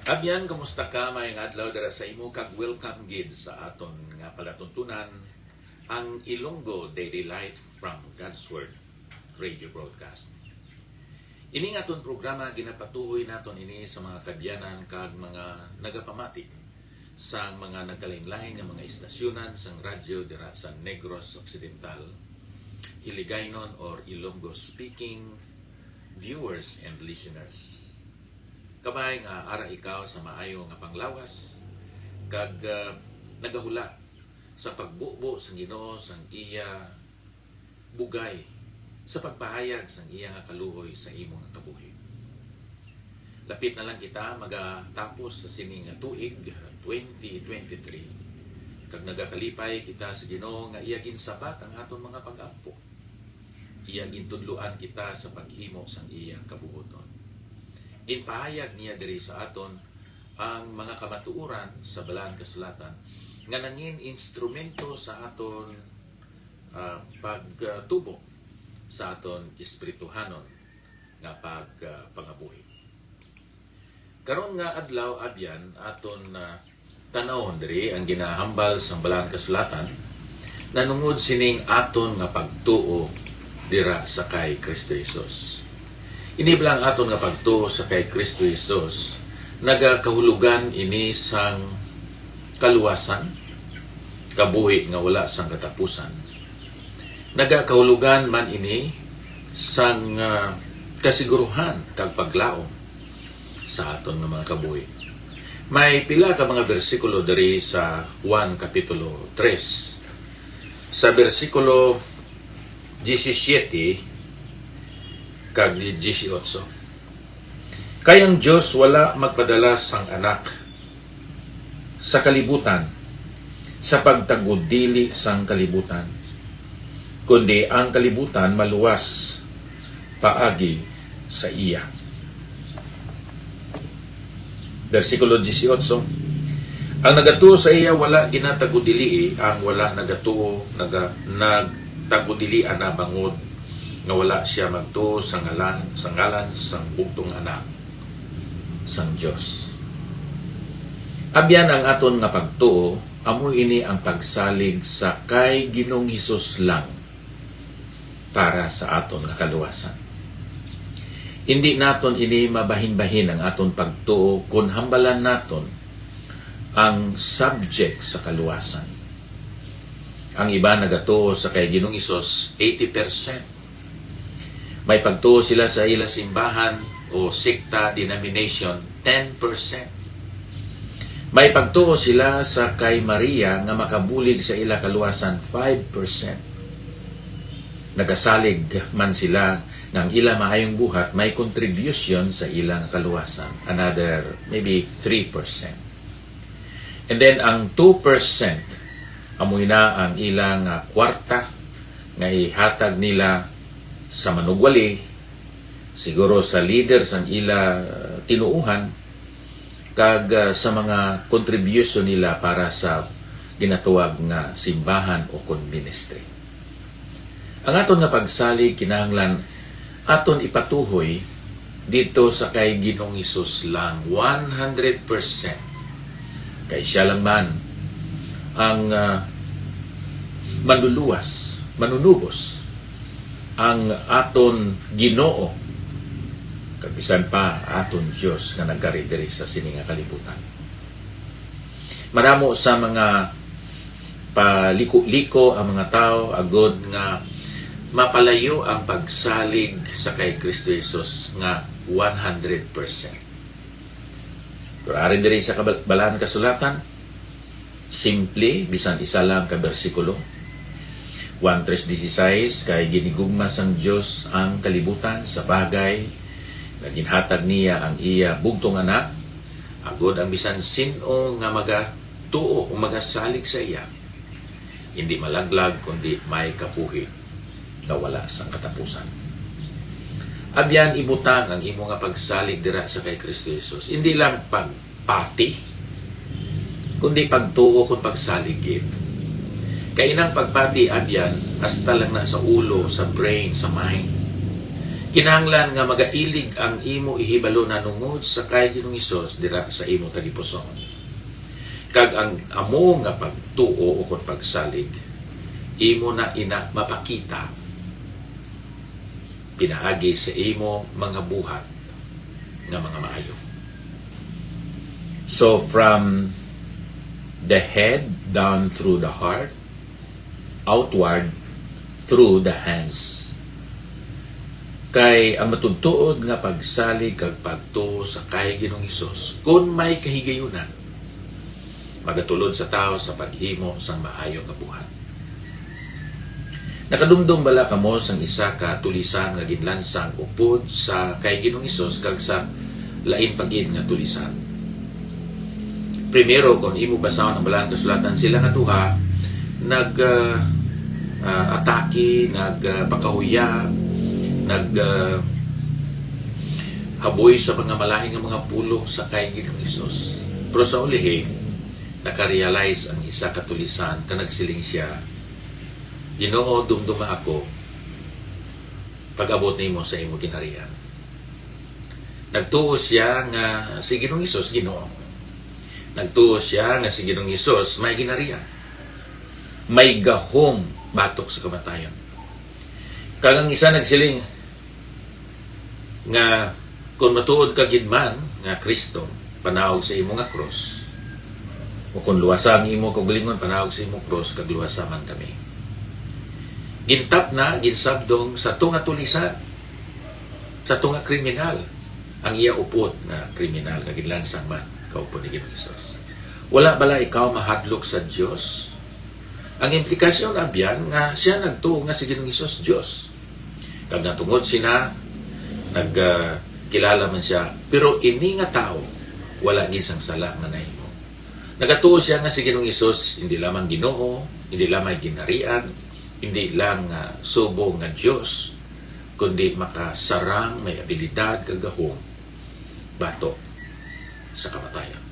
Abyan, kumusta ka? Mayang adlaw dara sa imo kag welcome gid sa aton nga palatuntunan ang Ilonggo Daily Light from God's Word radio broadcast. Ini nga aton programa ginapatuhoy naton ini sa mga kabyanan kag mga nagapamati sa mga nagkalain-lain nga mga istasyonan sang radyo dira sa Negros Occidental, Hiligaynon or Ilonggo speaking viewers and listeners. Kabay nga ara ikaw sa maayo nga panglawas kag nagahula sa pagbubo sang Ginoo sang iya bugay sa pagpahayag sang iya nga kaluoy sa imo nga kabuhi. Lapit na lang kita magatapos sa sining nga tuig 2023 kag nagakalipay kita sa Ginoo nga iya ginsabat ang aton mga pag-ampo. Iya gintudloan kita sa paghimo sang iya kabubuton. Inpahayag niya diri sa aton ang mga kamatuoran sa Balaan Kasulatan nga nangin instrumento sa aton pagtubo sa aton espirituhanon nga pangabuhi. Karon nga adlaw abyan aton tanawon diri ang ginahambal sa Balaan Kasulatan nanungod sining aton nga pagtuo dira sa kay Kristo Jesus. Iniblang aton nga pagtuo sa kay Kristo Jesus, nagakahulugan ini sang kaluwasan, kabuhi nga wala sang katapusan. Nagakahulugan man ini sang kasiguruhan kag paglaom sa aton nga mga kabuhi. May pila ka mga bersikulo diri sa Juan Kapitulo 3. Sa bersikulo 17 kag 18. Kayang Diyos wala magpadala sang anak sa kalibutan sa pagtagudili sang kalibutan, kundi ang kalibutan maluwas paagi sa iya. Versikulo 18. Ang nagatuo sa iya wala ginatagudili, ang wala nagatuo nagtagudili ana bangod nga wala siya magtuo sa ngalan sang bugtong anak sang Dios. Abyan ang aton nga pagtuo amo ini ang pagsalig sa kay Ginoong Hesus lang para sa aton nga kaluwasan. Hindi naton ini mabahin-bahin ang aton pagtuo kung hambalan naton ang subject sa kaluwasan. Ang iba nagatuo sa kay Ginoong Hesus 80%. May pagtuo sila sa ila simbahan o sikta denomination 10%. May pagtuo sila sa kay Maria nga makabulig sa ila kaluwasan 5%. Nagasalig man sila ng ila maayong buhat may contribution sa ilang kaluwasan, another maybe 3%. And then ang 2% amoy na ang ilang kwarta nga ihatag nila sa manugwali, siguro sa leaders ang ila tinuuhan, kag sa mga contribution nila para sa ginatuwag nga simbahan o ministry. Ang aton nga pagsalig kinahanglan aton ipatuhoy dito sa kay Ginoong Hesus lang 100%. Kay siya lang man ang manluluwas, manunubos ang aton Ginoo kabisan pa aton Dios nga nagari-diri sa sining nga kalibutan. Maramo sa mga paliko-liko ang mga tao agod nga mapalayo ang pagsalig sa kay Kristo Jesus nga 100%. Pero arin diri sa Balaan Kasulatan, simple bisan isa lang ka bersikulo. 1:16 kay ginigugma sang Dios ang kalibutan sa bagay nga ginhatag niya ang iya bugtong anak agod ang bisan sino nga magatuo o magasalig sa iya hindi malaglag kundi may kapuhi nga wala sang katapusan. Abyan ibutang ang imo nga pagsalig dira sa kay Kristo Jesus hindi lang pagpati kundi pagtuo kung pagsalig gid. Kay inang pagpati abyan hasta lang na sa ulo, sa brain, sa mind. Kinahanglan nga magailig ang imo ihibalo na nungod sa kay Ginoong Hesus dira sa imo tagipuson. Kag ang amo nga pagtuo o kung pagsalig, imo na ina mapakita pinaagi sa imo mga buhat nga mga maayo. So from the head down through the heart, outward through the hands. Kay ang matudtuod nga pagsalig kag pagtuo sa kay Ginoong Hesus, kung may kahigayunan, magatulod sa tao sa paghimo sang maayo nga buhat. Nakadumdum bala kamo sang isa ka tulisan nga ginlansang upod sa kay Ginoong Hesus kag sa lain pagid nga tulisan. Primero, kung imo basahon ang balang kasulatan, sila nga duha atake, pakahuya, haboy sa mga malaing nga mga pulong sa kay Ginoong Hesus. Pero sa ulihi, nakarealize ang isa katulisan ka nagsiling siya, Ginoo, dumduma ako pag-abot nimo sa imo ginharian. Nagtuo siya nga si Ginoong Hesus Ginoo. Nagtuo siya nga si Ginoong Hesus may ginharian. May gahom batok sa kamatayon. Kagang isa nagsiling nga kung matuod ka gid man nga Kristo panawag sa imo nga cross, o kung luwasa ang imo kaugalingon panawag sa imo cross kag luwasa man kami. Gintap na ginsabdong sa tunga tulisan, sa tunga kriminal ang iya upot na kriminal nga ginlansang man kaupo ni Ginoong Hesus. Wala bala ikaw mahadlok sa Dios? Ang implikasyon abyan nga siya nagtuo nga si Ginoong Hesus Dios. Kag natungod sina nagkilala man siya, pero ini nga tao wala ginsang sala nga nahimo. Nagatuo siya nga si Ginoong Hesus hindi lamang Ginoo, hindi lamang ginharian, hindi lang subo nga Dios, kundi makasarang may abilidad kagahom bato sa kamatayon.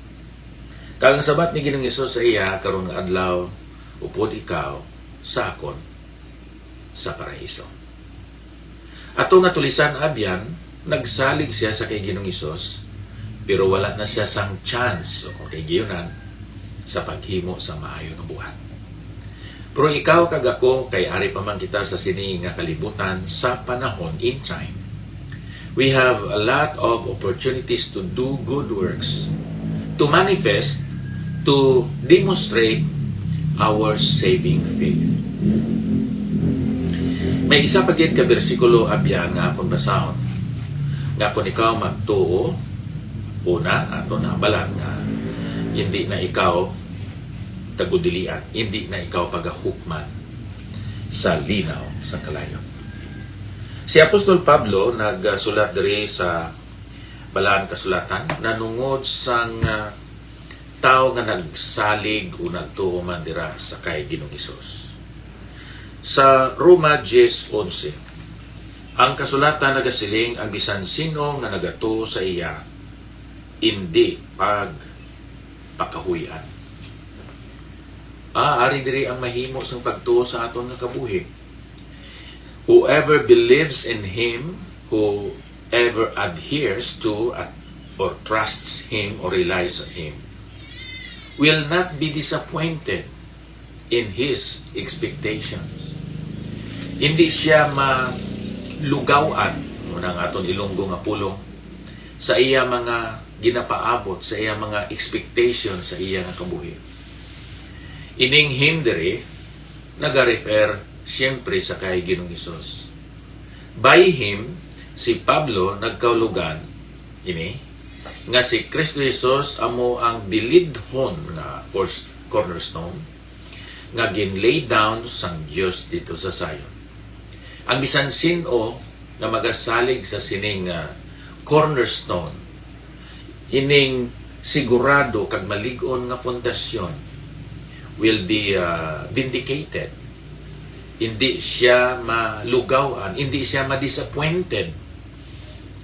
Kang sabat ni Ginoong Hesus sa iya karon nga adlaw, upod ikaw sa akon sa paraiso. Ato nga tulisan abyan, nagsalig siya sa kay Ginoong Hesus, pero wala na siya sang chance o kung kay giyunan sa paghimo sa maayo nga buhat. Pero ikaw kag ako, kay ari pa man kita sa sini nga kalibutan sa panahon in time. We have a lot of opportunities to do good works, to manifest, to demonstrate our saving faith. May isa pa gid ka bersikulo abyan nga akong basahon. Nga kung ikaw magtuo, una, ato na balang nga hindi na ikaw tagudilian, hindi na ikaw pagahukman sa linaw sa kalayo. Si Apostol Pablo nagsulat diri sa balaan kasulatan nanungod sang tao nga nagsalig o nagtuo man dira sa kay Ginoong Hesus. Sa Roma 10:11, ang kasulatan nagasiling ang bisan sino nga nagatuo sa iya hindi pakahuyan. Ari diri ang mahimo sang pagtuo sa aton nga kabuhi. Whoever believes in Him, whoever adheres to or trusts Him or relies on Him, will not be disappointed in His expectations. Hindi siya malugawan, munang aton Ilonggo nga pulong, sa iya mga ginapaabot, sa iya mga expectation sa iya nga kabuhi. Ining hinderi, nagarefer siyempre sa kay Ginoong Hesus. By Him, si Pablo nagkaulugan, nga si Kristo Jesus amo ang dilidhon nga cornerstone, nga ginlay down sang Dios dito sa Zion. Ang bisan sino nga magasalig sa sining cornerstone, ining sigurado kag malig-on nga pundasyon, will be vindicated. Hindi siya malugawan, hindi siya ma-disappointed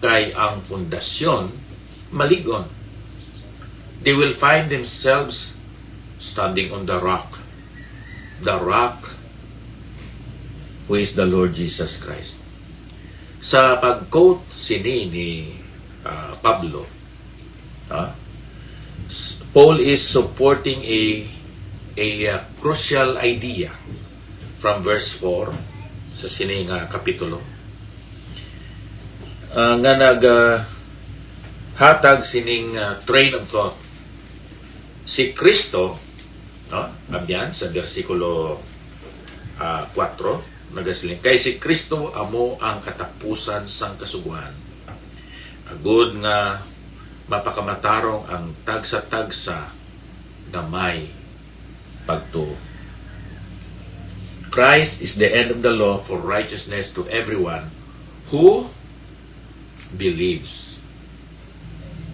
kay ang pundasyon malig-on. They will find themselves standing on the rock who is the Lord Jesus Christ. Sa pag-quote sini ni Pablo, Paul is supporting a crucial idea from verse 4 sa sini nga kapitulo nga hatag sining train of thought. Si Kristo, abyan sa versikulo 4, nagasiling, kay si Kristo amo ang katapusan sang kasuguan. Agud nga mapakamatarong ang tagsa-tagsa gamay pagtuo. Christ is the end of the law for righteousness to everyone who believes.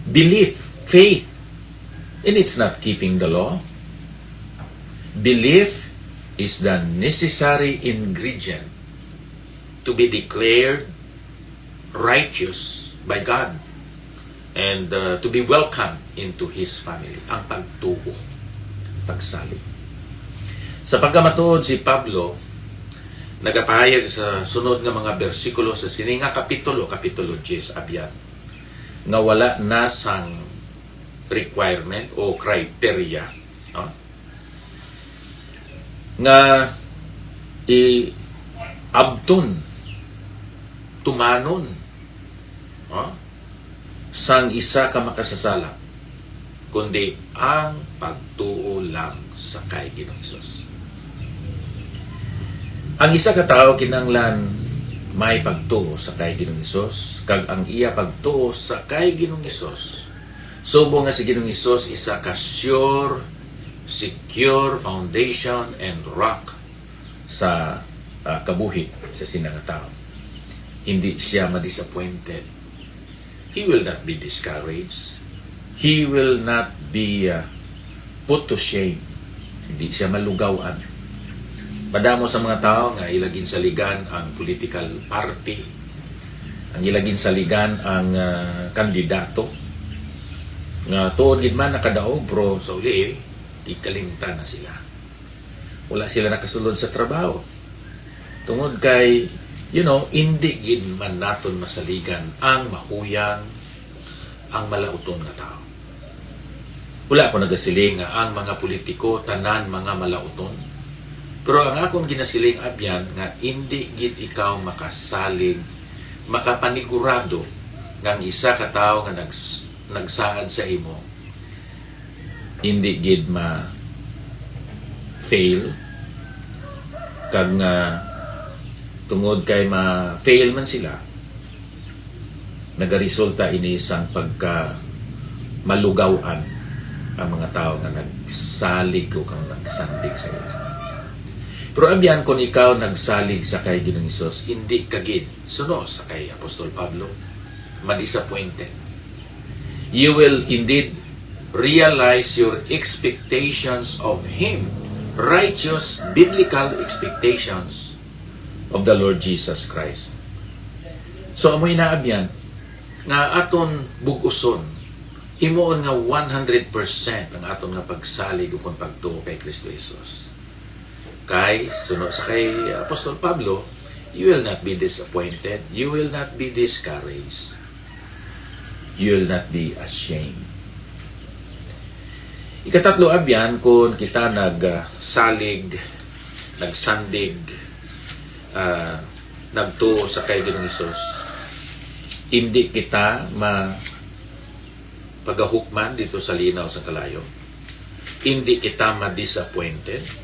Belief, faith, and it's not keeping the law. Belief is the necessary ingredient to be declared righteous by God and to be welcomed into His family. Ang pagtuo, pagsalig. Sa pagkamatuod si Pablo, nagapahayag sa sunod nga mga bersikulo sa sininga kapitulo 10, abyan, nga wala na sang requirement o criteria nga abton tumanon sang isa ka makasasala, kundi ang pagtuo lang sa kay Ginoong Hesus. Ang isa ka tao kinanglan may pagtuo sa kay Ginoong Hesus, kag ang iya pagtuo sa kay Ginoong Hesus, subo nga si Ginoong Hesus isa ka sure, secure foundation and rock sa kabuhi sa sinang tao. Hindi siya ma-disappointed. He will not be discouraged. He will not be put to shame. Hindi siya malugawan. Madamo sa mga tao nga ilagin sa ligan ang political party, ang ilagin sa ligan ang kandidato, nga tuod gid man nakadaog pero sa uli, ikalimta na sila. Wala sila nakasulod sa trabaho. Tungod kay, hindi gid man naton masaligan ang mahuyang, ang malauton na tao. Wala ko nagasiling nga ang mga politiko tanan mga malauton. Pero ang akong ginasiling abyan nga hindi gid ikaw makasalig, makapanigurado nga ang isa ka tawo nga nagsaad sa imo, hindi gid ma-fail, kag nga tungod kay ma-fail man sila, nagaresulta ini isang pagka malugawan ang mga tao nga nagsalig o kang nagsandig sa ila. Pero abyan kung ikaw nagsalig sa kay Ginoong Hesus, hindi kagid suno sa kay Apostol Pablo, ma-disappointed. You will indeed realize your expectations of Him, righteous biblical expectations of the Lord Jesus Christ. So amoy naabyan nga aton buguson, himuon nga 100% ang aton nga pagsalig o kung pagtuo kay Kristo Jesus. Kay sunod sa kay Apostol Pablo, you will not be disappointed, you will not be discouraged, you will not be ashamed. Ikatatlo abyan, kung kita nagsalig, nagsandig, nagtuo sa kay Ginoong Hesus, hindi kita pagahukman dito sa linaw sa kalayo, hindi kita ma-disappointed.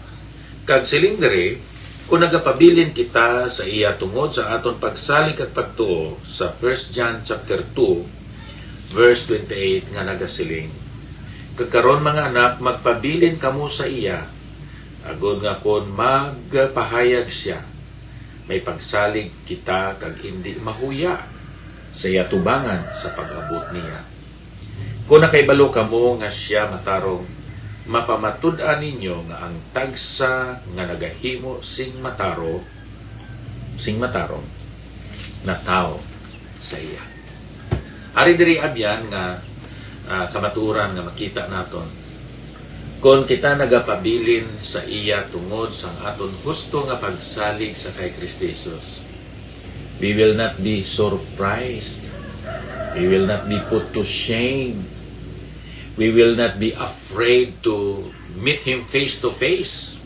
Kag siling dere, kung nagapabilin kita sa iya tungod sa aton pagsalig at pagtuo sa 1 John chapter 2 verse 28 nga nagasiling, kagkaron mga anak, magpabilin kamo sa iya, agod nga kon magpahayag siya, may pagsalig kita kag hindi mahuya sa iya tubangan sa pag-abot niya. Kung nakaibalo kamo nga siya matarong, mapamatud-an ninyo nga ang tagsa nga nagahimo sing matarong na tao sa iya. Ari diri abyan nga kamaturan nga makita naton, kung kita nagapabilin sa iya tungod sa aton husto nga pagsalig sa kay Kristo Jesus, We will not be surprised. We will not be put to shame. We will not be afraid to meet Him face to face.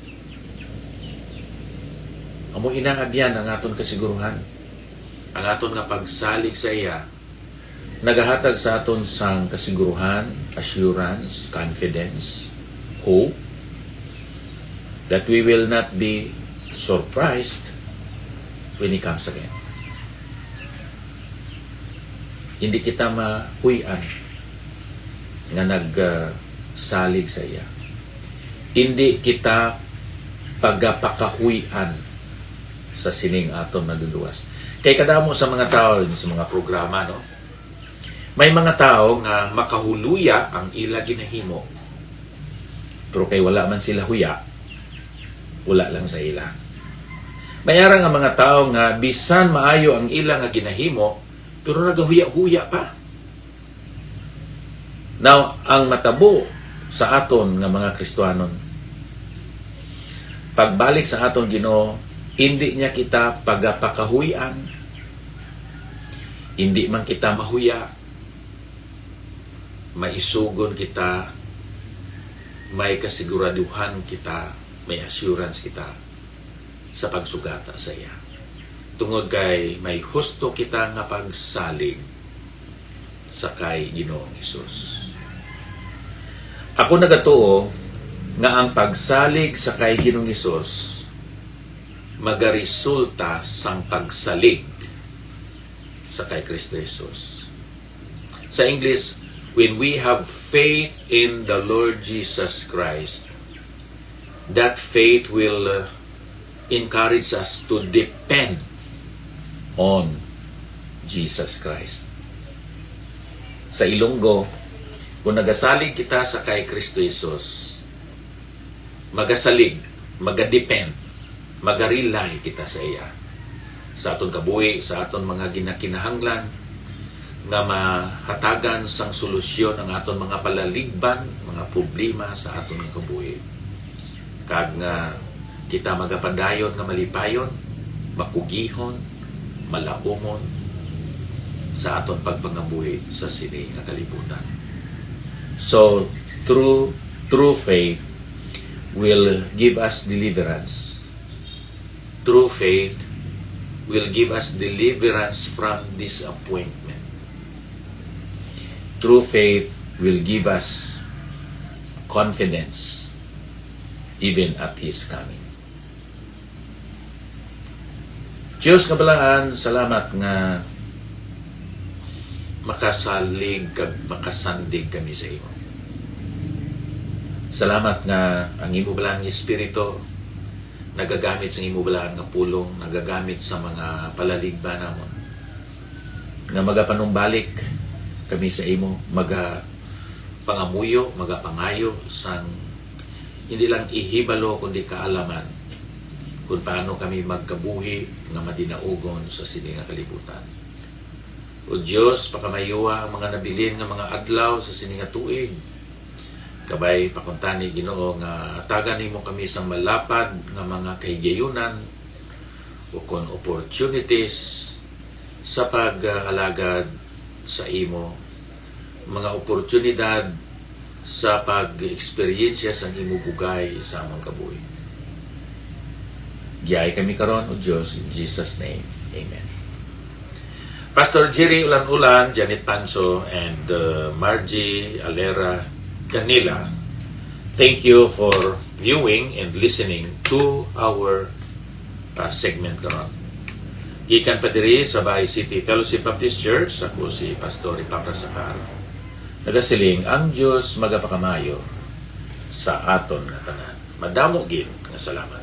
Amo inaagyan ang aton kasiguruhan. Ang aton nga pagsalig sa iya, nagahatag sa aton sang kasiguruhan, assurance, confidence, hope, that we will not be surprised when He comes again. Hindi kita mahuyan nga nagsalig sa iya. Hindi kita pagapakahuyan sa sining aton naduluwas. Kay kadamo sa mga tao sa mga programa, no? May mga tao nga makahuluya ang ila ginahimo. Pero kay wala man sila huya, wala lang sa ila. Mayarang ang mga tao nga bisan maayo ang ila nga ginahimo, pero nagahuya-huya pa. Now, ang matabo sa aton nga mga Kristiyanon, pagbalik sa aton Ginoo, hindi niya kita pagapakahuyan, hindi man kita mahuya, maisugon kita, may kasiguraduhan kita, may assurance kita sa pagsugata sa iya. Tungod kay may husto kita nga pagsalig sa kay Ginoong Hesus. Ako nagatuo nga ang pagsalig sa kay Ginoong Hesus magaresulta sang pagsalig sa kay Kristo Jesus. Sa English, when we have faith in the Lord Jesus Christ, that faith will encourage us to depend on Jesus Christ. Sa Ilonggo, kung nagasalig kita sa kay Kristo Jesus, magasalig, magadepend, magarelay kita sa iya. Sa aton kabuhi, sa aton mga ginakinahanglan, nga mahatagan sang solusyon ang aton mga palaligban, mga problema sa aton nga kabuhi. Kag nga kita magapadayon nga malipayon, makugihon, malaumon sa aton pagpangabuhi sa sini nga kalibutan. So, true faith will give us deliverance. True faith will give us deliverance from disappointment. True faith will give us confidence even at His coming. Diyos kabalaan, salamat nga makasalig kag makasandig kami sa imo. Salamat nga ang imo balaan nga Espiritu nagagamit sa imo balaan nga pulong, nagagamit sa mga palaligban namon. Nga magapanumbalik kami sa imo, pangamuyo, magapangayo sang hindi lang ihibalo kundi kaalaman kung paano kami magkabuhi nga madinaugon sa sini nga kalibutan. O Diyos, pakamayuwa ang mga nabilin nga mga adlaw sa sini nga tuig. Kabay pakuntani Ginoo nga hatagan nimo kami sa malapad nga mga kahigayunan o kon opportunities sa pag-alagad sa imo, mga oportunidad sa pag-eksperyensya sa imo bugay sa among kabuhi. Giyay kami karon o Diyos, in Jesus' name. Amen. Pastor Jerry Ulan-Ulan, Janet Panso, and Margie Alera Canila, thank you for viewing and listening to our segment karon. Gikan pa diri sa Bay City Fellowship Baptist Church, ako si Pastor Ipaprasacar. Nagasiling ang Diyos magapakamayo sa aton nga tanan. Madamo gid nga salamat.